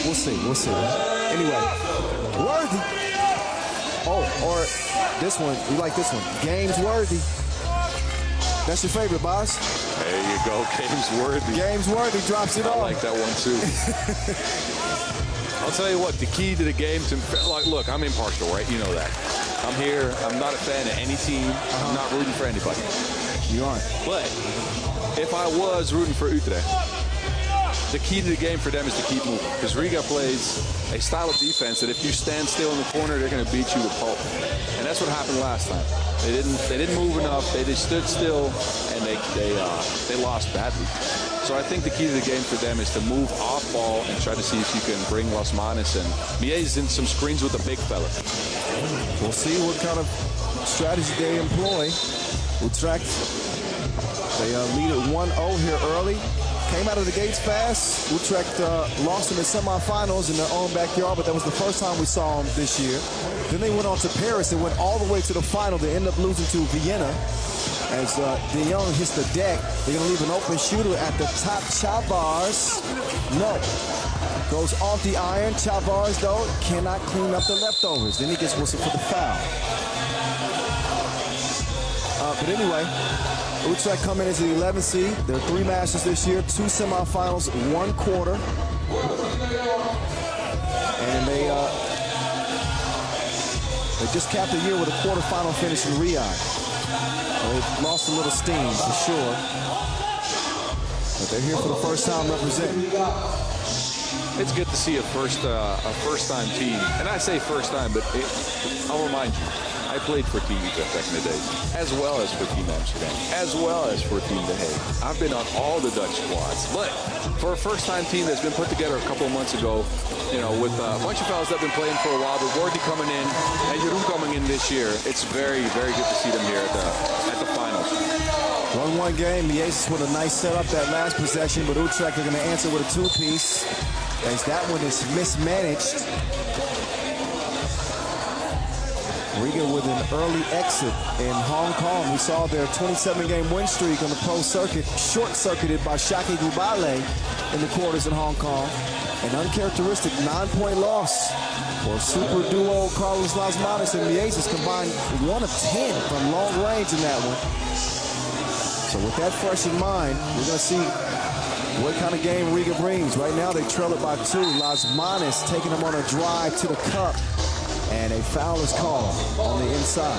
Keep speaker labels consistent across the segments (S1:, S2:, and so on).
S1: We'll see. We'll see. Anyway, Worthy. Oh, or this one. You like this one? Games Worthy. That's your favorite, boss.
S2: There you go, Games Worthy.
S1: Games Worthy drops it off.
S2: I like that one too. I'll tell you what, the key to the game, like, look, I'm impartial, right? You know that. I'm here. I'm not a fan of any team. I'm not rooting for anybody.
S1: You aren't.
S2: But if I was rooting for Utrecht, the key to the game for them is to keep moving. Because Riga plays a style of defense that if you stand still in the corner, they're going to beat you with pulp. And that's what happened last time. They didn't move enough. They stood still, and they lost badly. So I think the key to the game for them is to move off ball and try to see if you can bring Las Manes and Mies in some screens with the big fella.
S1: We'll see what kind of strategy they employ. Utrecht, they lead at 1-0 here early. Came out of the gates fast. Utrecht lost in the semifinals in their own backyard, but that was the first time we saw them this year. Then they went on to Paris and went all the way to the final. They ended up losing to Vienna. As De Jong hits the deck, they're going to leave an open shooter at the top. Chavars, no. Goes off the iron. Chavars, though, cannot clean up the leftovers. Then he gets whistled for the foul. But anyway, Utrecht coming into the 11th seed. There are 3 matches this year, 2 semifinals, 1 quarter. And they just capped the year with a quarterfinal finish in Riyadh. They've lost a little steam for sure. But they're here for the first time representing.
S2: It's good to see a first-time team. And I say first time, but I'll remind you, I played for Team Utrecht back in the day, as well as for Team Amsterdam, as well as for Team The Hague. I've been on all the Dutch squads. But for a first-time team that's been put together a couple of months ago, you know, with a bunch of fellas that have been playing for a while, but Worthy coming in and Jeroen coming in this year, it's very, very good to see them here at the finals.
S1: 1-1 game. The Aces with a nice setup that last possession, but Utrecht are going to answer with a 2-piece. As that one is mismanaged. Riga with an early exit in Hong Kong. We saw their 27-game win streak on the pro circuit short-circuited by Shaki Gubale in the quarters in Hong Kong. An uncharacteristic 9-point loss for super duo Carlos Las Manes and the Aces combined 1 of 10 from long range in that one. So with that fresh in mind, we're going to see what kind of game Riga brings. Right now they trail it by 2. Las Manes taking them on a drive to the cup. And a foul is called on the inside.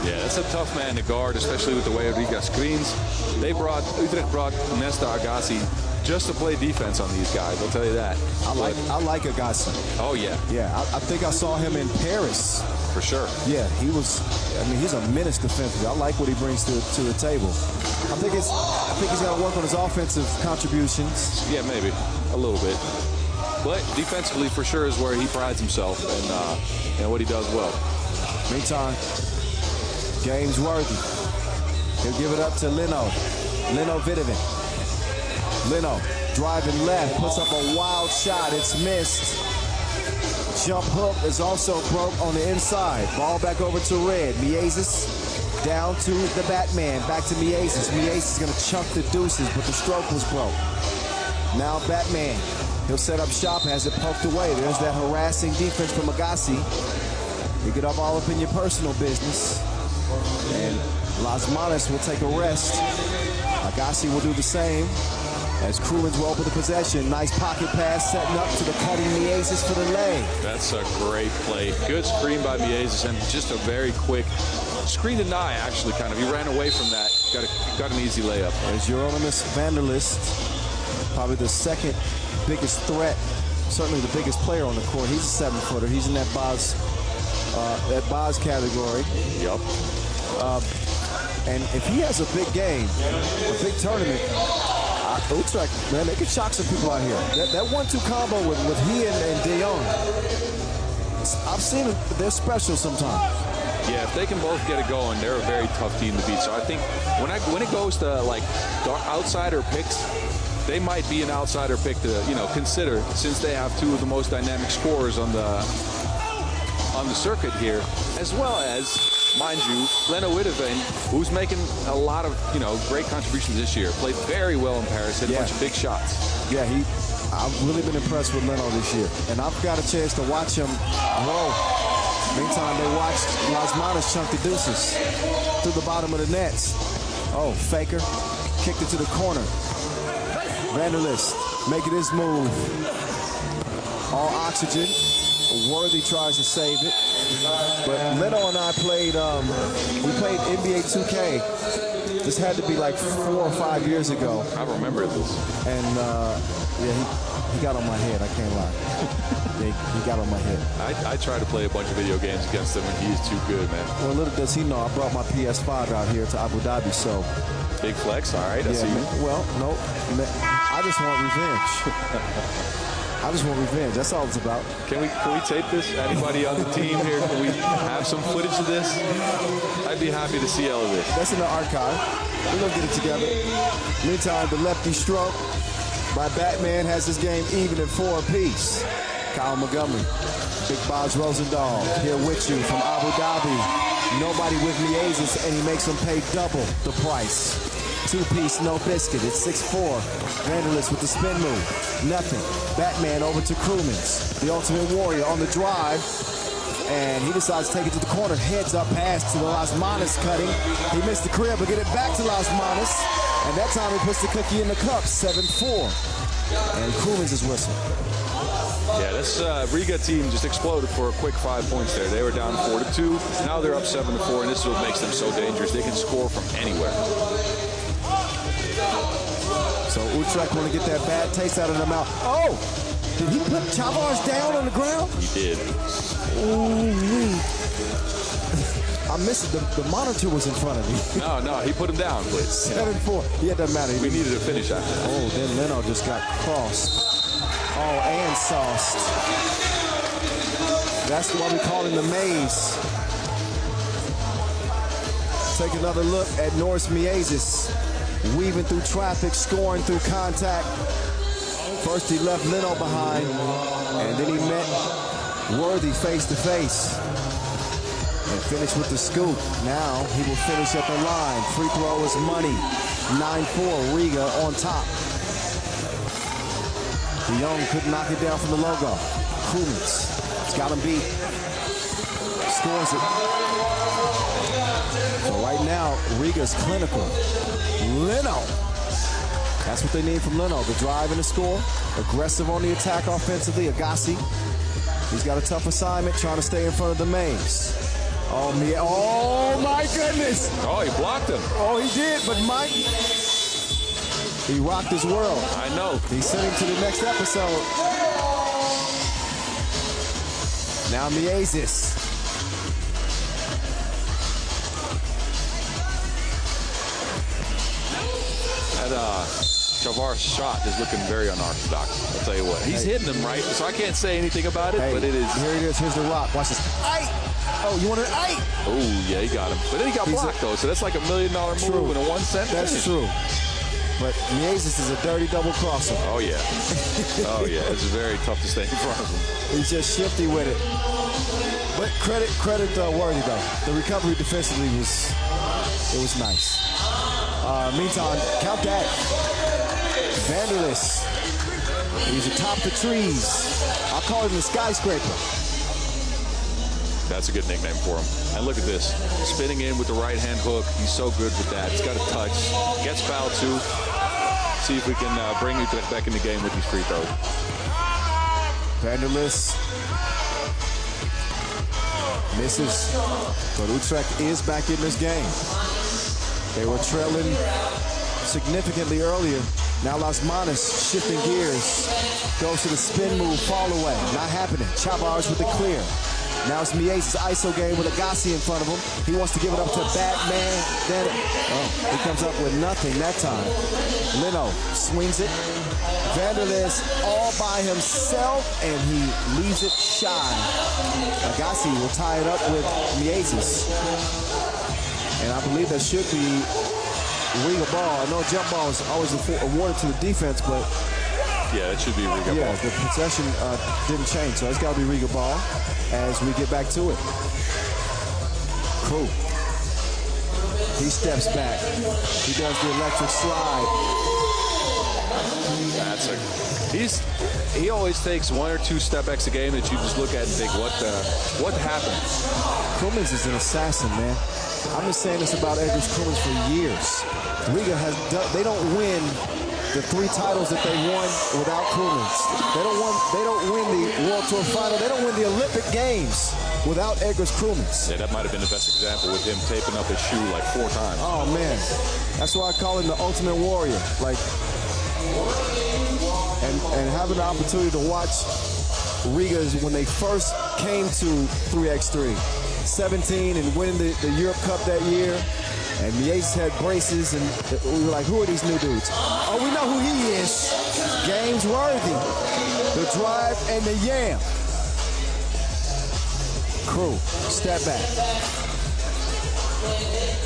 S2: Yeah, that's a tough man to guard, especially with the way Riga screens. Utrecht brought Nesta Agassi just to play defense on these guys, I'll tell you that.
S1: I like Agassi.
S2: Oh, yeah.
S1: Yeah, I think I saw him in Paris.
S2: For sure.
S1: Yeah, he's a menace defensively. I like what he brings to the table. I think he's got to work on his offensive contributions.
S2: Yeah, maybe. A little bit. But defensively, for sure, is where he prides himself and what he does well.
S1: Meantime, Games Worthy. He'll give it up to Leno Vidovin. Leno driving left, puts up a wild shot. It's missed. Jump hook is also broke on the inside. Ball back over to Red. Mieses down to the Batman. Back to Mieses. Mieses is going to chunk the deuces, but the stroke was broke. Now Batman. He'll set up shop, has it poked away. There's that harassing defense from Agassi. You get up all up in your personal business. And Las Manes will take a rest. Agassi will do the same. As Krulins will open the possession. Nice pocket pass setting up to the cutting Mieses for the leg.
S2: That's a great play. Good screen by Mieses and just a very quick screen deny, actually, kind of. He ran away from that. Got an easy layup.
S1: There's Euronymous Vanderlist. Probably the second biggest threat, certainly the biggest player on the court. He's a 7-footer. He's in that Boz category.
S2: Yep.
S1: And if he has a big game, a big tournament, Utrecht, man, they could shock some people out here. That 1-2 combo with he and De Jong, I've seen it. They're special sometimes.
S2: Yeah, if they can both get it going, they're a very tough team to beat. So I think when it goes to like outsider picks, they might be an outsider pick to consider, since they have 2 of the most dynamic scorers on the circuit here, as well as, mind you, Leno Wideveen, who's making a lot of great contributions this year. Played very well in Paris, hit a bunch of big shots.
S1: Yeah, I've really been impressed with Leno this year, and I've got a chance to watch him grow. Meantime, they watched Las Manas chunk the deuces through the bottom of the nets. Oh, Faker kicked it to the corner. Vanderlist making his move. All oxygen. Worthy tries to save it. But Leno and I played, we played NBA 2K. This had to be like 4 or 5 years ago.
S2: I remember this.
S1: And yeah, he got on my head, I can't lie. He got on my head.
S2: I try to play a bunch of video games against him, and he's too good, man.
S1: Well, little does he know, I brought my PS5 out here to Abu Dhabi, so.
S2: Big flex, all right, I see you.
S1: Well, no, I just want revenge. I just want revenge. That's all it's about.
S2: Can we tape this? Anybody on the team here? Can we have some footage of this? I'd be happy to see all of this.
S1: That's in the archive. We're going to get it together. Meantime, the lefty stroke by Batman has this game even at 4 apiece. Kyle Montgomery, Big Boz Rosendahl here with you from Abu Dhabi. Nobody with Miezis, and he makes them pay double the price. 2-piece, no biscuit. It's 6'4". Vanderlist with the spin move. Nothing. Batman over to Krumans. The Ultimate Warrior on the drive. And he decides to take it to the corner. Heads up pass to the Las Manas cutting. He missed the crib, but get it back to Las Manas. And that time he puts the cookie in the cup. 7-4. And Krumans is whistling.
S2: Yeah, this Riga team just exploded for a quick 5 points there. They were down 4-2. Now they're up 7-4, and this is what makes them so dangerous. They can score from anywhere.
S1: So Utrecht want to get that bad taste out of their mouth. Oh! Did he put Chavez down on the ground?
S2: He did.
S1: Ooh-wee. I missed it. The monitor was in front of me.
S2: No, he put him down, but
S1: 7-4. Yeah, it doesn't matter.
S2: We needed a finish after that.
S1: Oh, then Leno just got crossed. Oh, and sauced. That's why we call him the maze. Take another look at Norris Miezis. Weaving through traffic, scoring through contact. First he left Leno behind, and then he met Worthy face to face. And finished with the scoop. Now he will finish at the line. Free throw is money. 9-4, Riga on top. De Jong couldn't knock it down from the logo. Krumans has got him beat. Scores it. So right now, Riga's clinical. Leno. That's what they need from Leno. The drive and the score. Aggressive on the attack offensively. Agassi. He's got a tough assignment trying to stay in front of the mains. Oh my goodness.
S2: Oh, he blocked him.
S1: Oh, he did, but Mike, he rocked his world.
S2: I know.
S1: He's sending to the next episode. Now Miezis.
S2: That Chavar's shot is looking very unorthodox. I'll tell you what. He's hitting them right, so I can't say anything about it, but it is.
S1: Here it is. Here's the rock. Watch this. Aye. Oh, you want it? Aye.
S2: Oh, yeah, he got him. But then he got blocked, though, so that's like $1 million move in a 1 cent
S1: That's
S2: finish.
S1: true. But Miezis is a dirty double crosser.
S2: Oh, yeah. Oh, yeah. It's very tough to stay in front of him.
S1: He's just shifty with it. But credit Worthy, though. The recovery defensively was nice. Meantime, count that. Vanderlist. He's atop the trees. I'll call him the skyscraper.
S2: That's a good nickname for him. And look at this. Spinning in with the right-hand hook. He's so good with that. He's got a touch. Gets fouled, too. See if we can bring Utrecht back in the game with these free throws.
S1: Vanderlist misses. But Utrecht is back in this game. They were trailing significantly earlier. Now Las Manas shifting gears. Goes to the spin move, fall away. Not happening. Chavez with the clear. Now it's Miezis' ISO game with Agassi in front of him. He wants to give it up to Batman. Then, he comes up with nothing that time. Leno swings it. Vanderlist all by himself, and he leaves it shy. Agassi will tie it up with Miezis. And I believe that should be Riga ball. I know jump ball is always awarded to the defense, but
S2: yeah, it should be Riga ball.
S1: Yeah, the possession didn't change, so it's got to be Riga ball as we get back to it. Cool. He steps back. He does the electric slide.
S2: That's He always takes 1 or 2 step backs a game that you just look at and think, what happened?
S1: Krumins is an assassin, man. I've been saying this about Edgar Krumins for years. Riga they don't win the 3 titles that they won without Krumins. They don't win the World Tour final. They don't win the Olympic Games without Edgar Krumins.
S2: Yeah, that might have been the best example with him taping up his shoe like 4 times.
S1: Oh man, that's why I call him the ultimate warrior. Like, and having the opportunity to watch Riga when they first came to 3x3, 17 and winning the Europe Cup that year. And Miates had braces, and we were like, who are these new dudes? Oh, we know who he is. Games Worthy, the drive and the yam. Crew, step back.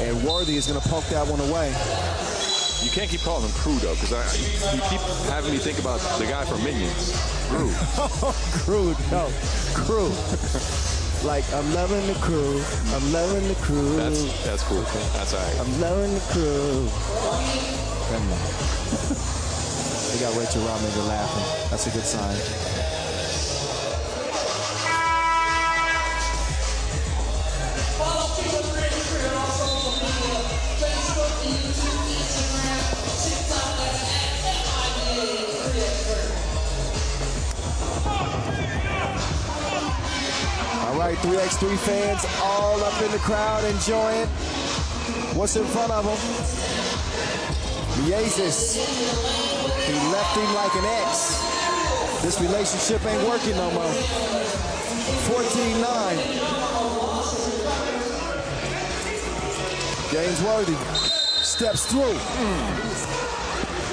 S1: And Worthy is going to poke that one away.
S2: You can't keep calling him Crew, though, because you keep having me think about the guy from Minions. Crew.
S1: Crew, no. Crew. Like, I'm loving the crew. I'm loving the crew.
S2: That's cool. That's all right.
S1: I'm loving the crew. Come on. They got Rachel Rodman laughing. That's a good sign. All right, 3x3 fans all up in the crowd enjoying what's in front of them. Miates, he left him like an ex. This relationship ain't working no more. 14-9. Games Worthy steps through.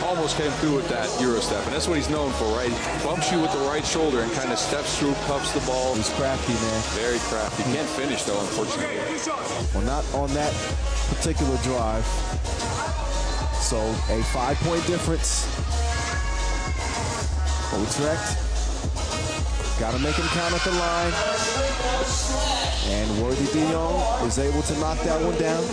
S2: Almost came through with that Euro step, and that's what he's known for, right? He bumps you with the right shoulder and kind of steps through, cuffs the ball.
S1: He's crafty, man.
S2: Very crafty. Can't finish, though, unfortunately.
S1: Well, not on that particular drive. So, a 5-point difference. Utrecht. Got to make him count at the line. And Worthy de Jong is able to knock that one down.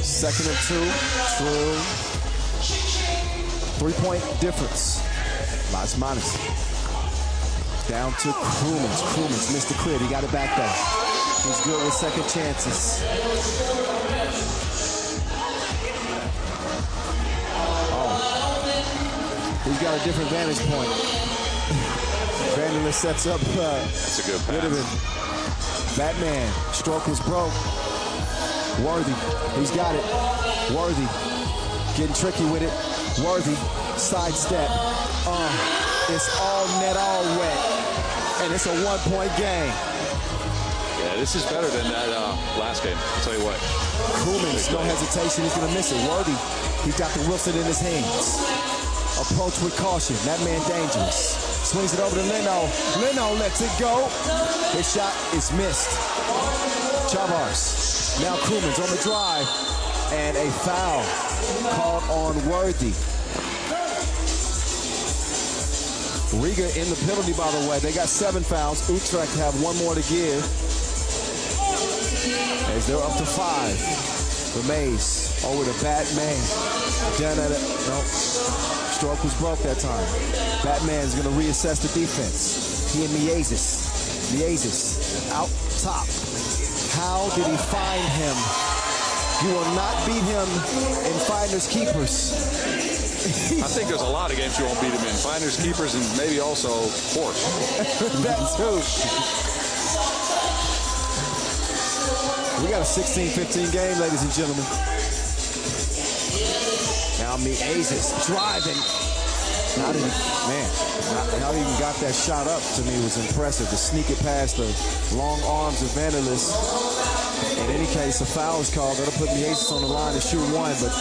S1: Second and 2, true. 3-point difference. Las Manos. Down to Krumins. Krumins missed the clear. He got it back though. He's good with second chances. Oh. He's got a different vantage point. Vanderlist sets up.
S2: That's a good pass.
S1: Batman. Stroke was broke. Worthy, he's got it. Worthy, getting tricky with it. Worthy, sidestep. It's all net, all wet. And it's a 1-point game.
S2: Yeah, this is better than that last game, I'll tell you what.
S1: Krumins, no hesitation, he's gonna miss it. Worthy, he's got the Wilson in his hands. Approach with caution, that man dangerous. Swings it over to Leno. Leno lets it go. His shot is missed. Chavars. Now Krumins on the drive, and a foul called on Worthy. Riga in the penalty, by the way. They got 7 fouls. Utrecht have 1 more to give. As they're up to 5. Remaze over to Batman. Down at it. Nope. Stroke was broke that time. Batman's going to reassess the defense. He and Miates out top. How did he find him? You will not beat him in finders keepers.
S2: I think there's a lot of games you won't beat him in. Finders, keepers, and maybe also horse.
S1: That too. We got a 16-15 game, ladies and gentlemen. Now Miates driving. How he even got that shot up, to me, was impressive. To sneak it past the long arms of Vanderlist. In any case, a foul is called. That'll put Miates on the line to shoot 1, but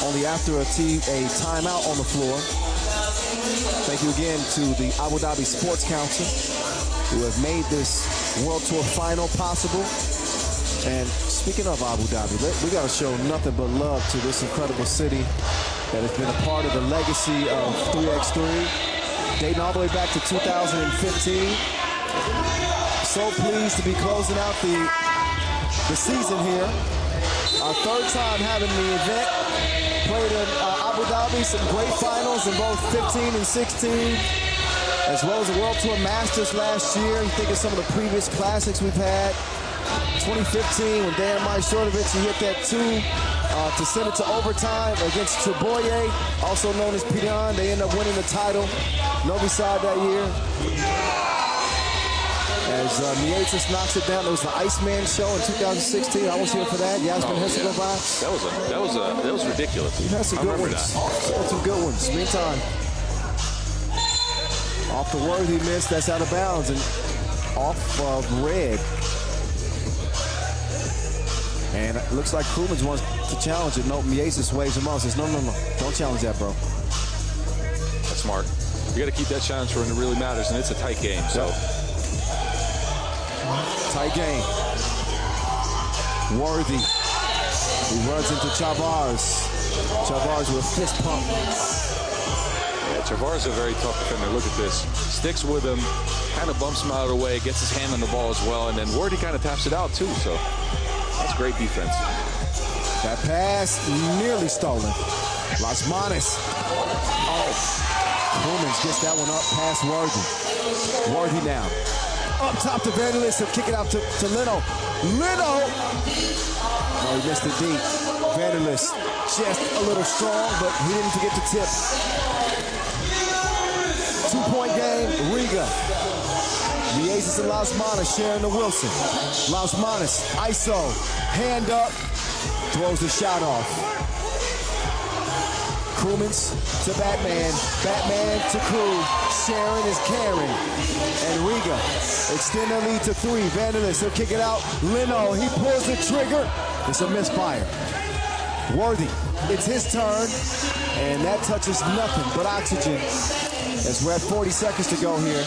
S1: only after a timeout on the floor. Thank you again to the Abu Dhabi Sports Council, who have made this World Tour final possible. And speaking of Abu Dhabi, we got to show nothing but love to this incredible city that has been a part of the legacy of 3x3, dating all the way back to 2015. So pleased to be closing out the the season here. Our third time having the event. Played in Abu Dhabi, some great finals in both 15 and 16, as well as the World Tour Masters last year. You think of some of the previous classics we've had. 2015 when Dan Majstorovic, he hit that 2 to send it to overtime against Treboje, also known as Piran. They end up winning the title. Novi Sad that year. As Miatis knocks it down. There was the Iceman show in 2016. I was here for that. Yasmin Hesselova.
S2: That was ridiculous.
S1: He had some good ones. Some good ones. Meantime, off the Worthy miss, that's out of bounds, and off of red. And it looks like Krumins wants to challenge it. No, Miasis waves him off. Says, no, don't challenge that, bro.
S2: That's smart. You got to keep that challenge for when it really matters, and it's a tight game. So.
S1: Tight game. Worthy. He runs into Chavars. Chavars with a fist pump.
S2: Yeah, Chavars is a very tough defender. Look at this. Sticks with him, kind of bumps him out of the way, gets his hand on the ball as well, and then Worthy kind of taps it out too. So that's great defense.
S1: That pass nearly stolen. Las Manos. Oh. Krumins gets that one up past Worthy. Worthy now. Up top to Vanderlist, he'll kick it out to Leno. Leno! No, he missed it deep. Vanderlist just a little strong, but he didn't forget to tip. 2-point game, Riga. Miasis and Las Manos sharing the Wilson. Las Manos, ISO, hand up, throws the shot off. Krumins to Batman, Batman to Crew, Sharon is caring, and Riga extend their lead to 3. Vanderlist, he'll kick it out. Leno, he pulls the trigger. It's a misfire. Worthy, it's his turn, and that touches nothing but oxygen as we're at 40 seconds to go here.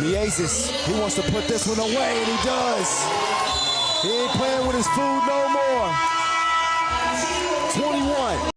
S1: Miasis, he wants to put this one away, and he does. He ain't playing with his food no more. 21.